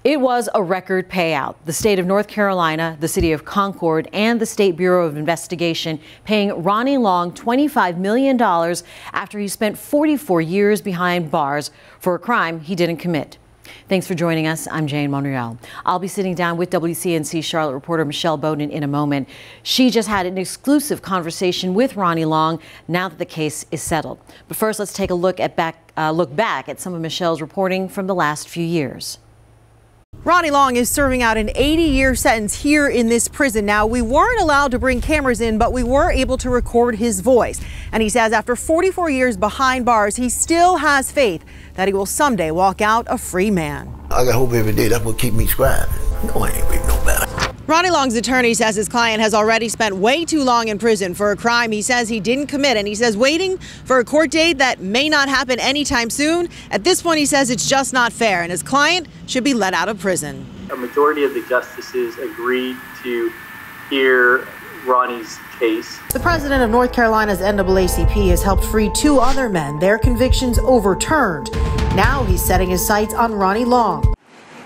It was a record payout. The state of North Carolina, the city of Concord, and the State Bureau of Investigation paying Ronnie Long $25 million after he spent 44 years behind bars for a crime he didn't commit. Thanks for joining us. I'm Jane Monreal. I'll be sitting down with WCNC Charlotte reporter Michelle Bowden in a moment. She just had an exclusive conversation with Ronnie Long now that the case is settled. But first, let's take a look back at some of Michelle's reporting from the last few years. Ronnie Long is serving out an 80-year sentence here in this prison. Now, we weren't allowed to bring cameras in, but we were able to record his voice. And he says after 44 years behind bars, he still has faith that he will someday walk out a free man. I got hope every day. That's what keeps me scribing. No, I ain't reading no better. Ronnie Long's attorney says his client has already spent way too long in prison for a crime he says he didn't commit. And he says waiting for a court date that may not happen anytime soon. At this point, he says it's just not fair and his client should be let out of prison. A majority of the justices agreed to hear Ronnie's case. The president of North Carolina's NAACP has helped free two other men, their convictions overturned. Now he's setting his sights on Ronnie Long.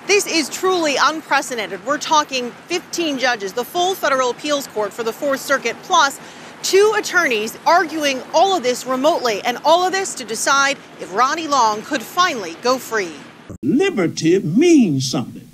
This is truly unprecedented. We're talking 15 judges, the full federal appeals court for the Fourth Circuit, plus two attorneys arguing all of this remotely, and all of this to decide if Ronnie Long could finally go free. Liberty means something.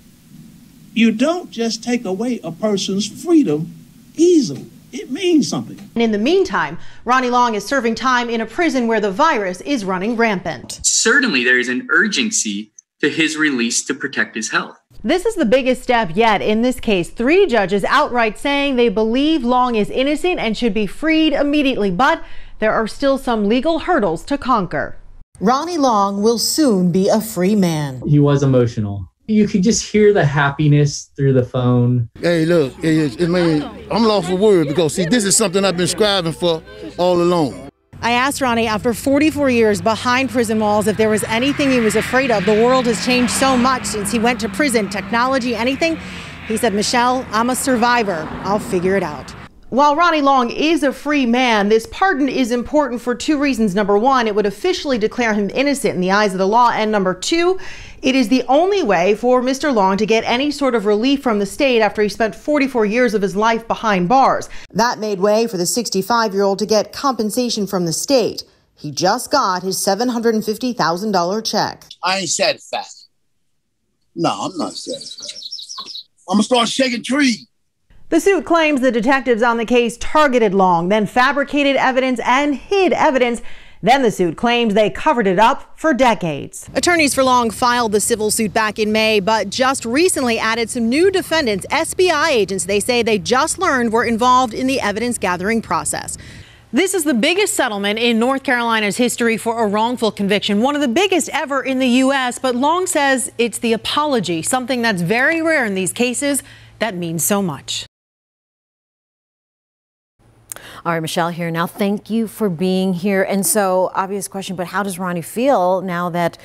You don't just take away a person's freedom easily. It means something. And in the meantime, Ronnie Long is serving time in a prison where the virus is running rampant. Certainly there is an urgency to his release to protect his health. This is the biggest step yet in this case. Three judges outright saying they believe Long is innocent and should be freed immediately, but there are still some legal hurdles to conquer. Ronnie Long will soon be a free man. He was emotional. You could just hear the happiness through the phone. Hey, look, I'm lost for words because, see, this is something I've been striving for all along. I asked Ronnie after 44 years behind prison walls if there was anything he was afraid of. The world has changed so much since he went to prison, technology, anything. He said, Michelle, I'm a survivor. I'll figure it out. While Ronnie Long is a free man, this pardon is important for two reasons. Number one, it would officially declare him innocent in the eyes of the law. And number two, it is the only way for Mr. Long to get any sort of relief from the state after he spent 44 years of his life behind bars. That made way for the 65-year-old to get compensation from the state. He just got his $750,000 check. I ain't satisfied. No, I'm not satisfied. I'm going to start shaking trees. The suit claims the detectives on the case targeted Long, then fabricated evidence and hid evidence. Then the suit claims they covered it up for decades. Attorneys for Long filed the civil suit back in May, but just recently added some new defendants, SBI agents they say they just learned were involved in the evidence gathering process. This is the biggest settlement in North Carolina's history for a wrongful conviction, one of the biggest ever in the U.S., but Long says it's the apology, something that's very rare in these cases that means so much. All right, Michelle here now. Thank you for being here. And so, obvious question, but how does Ronnie feel now that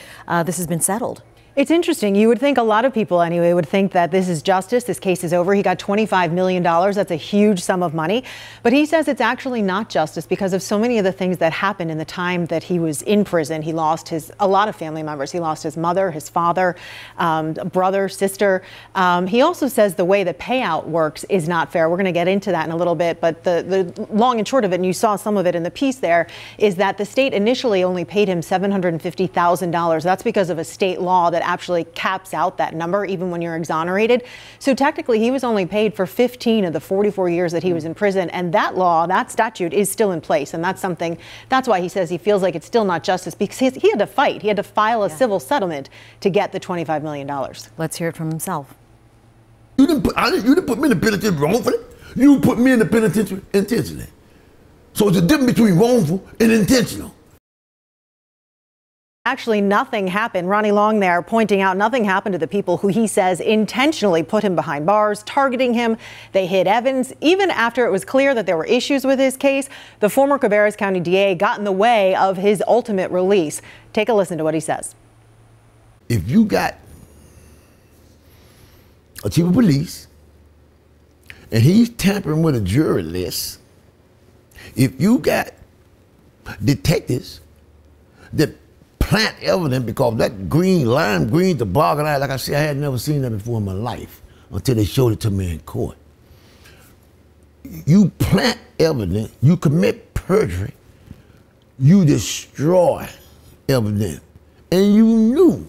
this has been settled? It's interesting. You would think, a lot of people anyway, would think that this is justice. This case is over. He got $25 million. That's a huge sum of money. But he says it's actually not justice because of so many of the things that happened in the time that he was in prison. He lost a lot of family members. He lost his mother, his father, brother, sister. He also says the way the payout works is not fair. We're going to get into that in a little bit. But the long and short of it, and you saw some of it in the piece there, is that the state initially only paid him $750,000. That's because of a state law that actually caps out that number even when you're exonerated. So technically he was only paid for 15 of the 44 years that he was in prison, and that law, that statute is still in place, and that's why he says he feels like it's still not justice, because he had to fight. He had to file a civil settlement to get the $25 million. Let's hear it from himself. You didn't put me in the penitentiary wrongfully. You put me in the penitentiary intentionally. So it's a difference between wrongful and intentional. Actually, nothing happened. Ronnie Long there pointing out nothing happened to the people who he says intentionally put him behind bars, targeting him. They hid evidence. Even after it was clear that there were issues with his case, the former Cabarrus County DA got in the way of his ultimate release. Take a listen to what he says. If you got a chief of police and he's tampering with a jury list, if you got detectives that plant evidence because that green, lime green toboggan, like I said, I had never seen that before in my life until they showed it to me in court. You plant evidence, you commit perjury, you destroy evidence. And you knew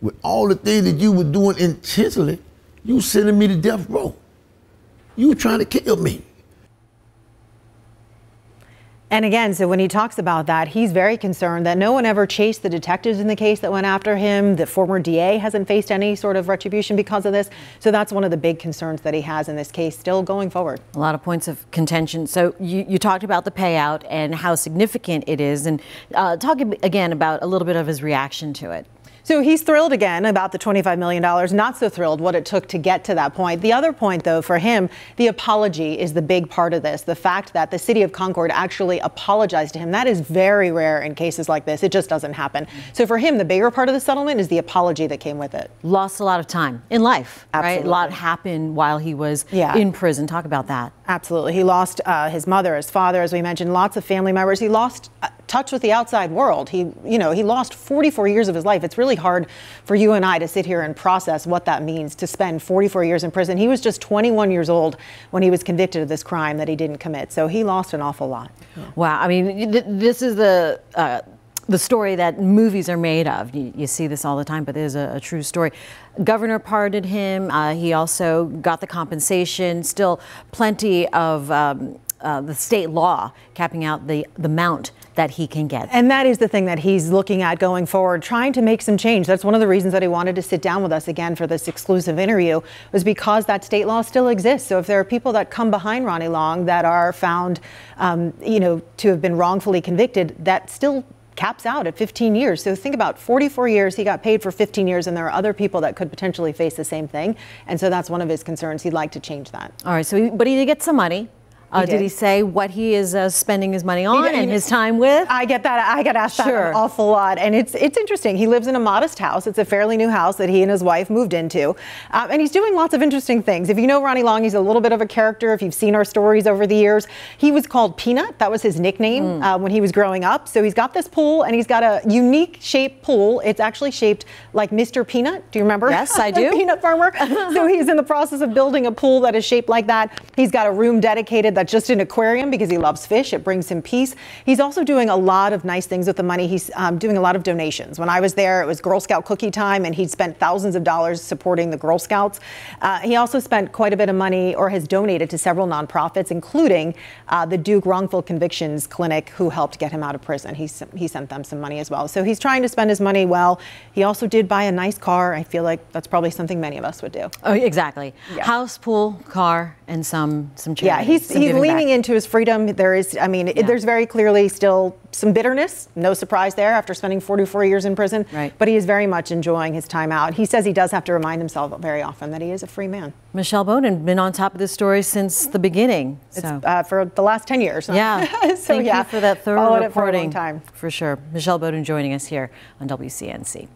with all the things that you were doing intentionally, you sending me to death row. You were trying to kill me. And again, so when he talks about that, he's very concerned that no one ever chased the detectives in the case that went after him. The former DA hasn't faced any sort of retribution because of this. So that's one of the big concerns that he has in this case still going forward. A lot of points of contention. So you talked about the payout and how significant it is. And talk again about a little bit of his reaction to it. So he's thrilled again about the $25 million, not so thrilled what it took to get to that point. The other point, though, for him, the apology is the big part of this. The fact that the city of Concord actually apologized to him, that is very rare in cases like this. It just doesn't happen. So for him, the bigger part of the settlement is the apology that came with it. Lost a lot of time in life, Absolutely. right? A lot happened while he was in prison. Talk about that. Absolutely. He lost his mother, his father, as we mentioned, lots of family members. He lost touch with the outside world. He lost 44 years of his life. It's really hard for you and I to sit here and process what that means to spend 44 years in prison. He was just 21 years old when he was convicted of this crime that he didn't commit. So he lost an awful lot. Yeah. Wow. I mean, this is the story that movies are made of. You see this all the time, but there's a true story. Governor pardoned him. He also got the compensation. Still plenty of the state law capping out the amount that he can get. And that is the thing that he's looking at going forward, trying to make some change. That's one of the reasons that he wanted to sit down with us again for this exclusive interview, was because that state law still exists. So if there are people that come behind Ronnie Long that are found, to have been wrongfully convicted, that still caps out at 15 years. So think about 44 years, he got paid for 15 years, and there are other people that could potentially face the same thing. And so that's one of his concerns. He'd like to change that. All right, so but he did get some money. Did he say what he is spending his money on and his time with? I get that. I get asked that an awful lot. And it's interesting. He lives in a modest house. It's a fairly new house that he and his wife moved into. And he's doing lots of interesting things. If you know Ronnie Long, he's a little bit of a character. If you've seen our stories over the years, he was called Peanut. That was his nickname when he was growing up. So he's got this pool, and he's got a unique shaped pool. It's actually shaped like Mr. Peanut. Do you remember? Yes, I do. The peanut farmer. So he's in the process of building a pool that is shaped like that. He's got a room dedicated that's just an aquarium because he loves fish. It brings him peace. He's also doing a lot of nice things with the money. He's doing a lot of donations. When I was there, it was Girl Scout cookie time, and he'd spent thousands of dollars supporting the Girl Scouts. He also spent quite a bit of money, or has donated to several nonprofits, including the Duke Wrongful Convictions Clinic, who helped get him out of prison. He sent them some money as well. So he's trying to spend his money well. He also did buy a nice car. I feel like that's probably something many of us would do. Oh, exactly. Yeah. House, pool, car, and some charity. Yeah, he's leaning into his freedom. There is, there's very clearly still some bitterness. No surprise there after spending 44 years in prison. Right. But he is very much enjoying his time out. He says he does have to remind himself very often that he is a free man. Michelle Bowden, been on top of this story since the beginning. So. For the last 10 years. Yeah. So Thank you for that thorough reporting. For a long time. For sure. Michelle Bowden joining us here on WCNC.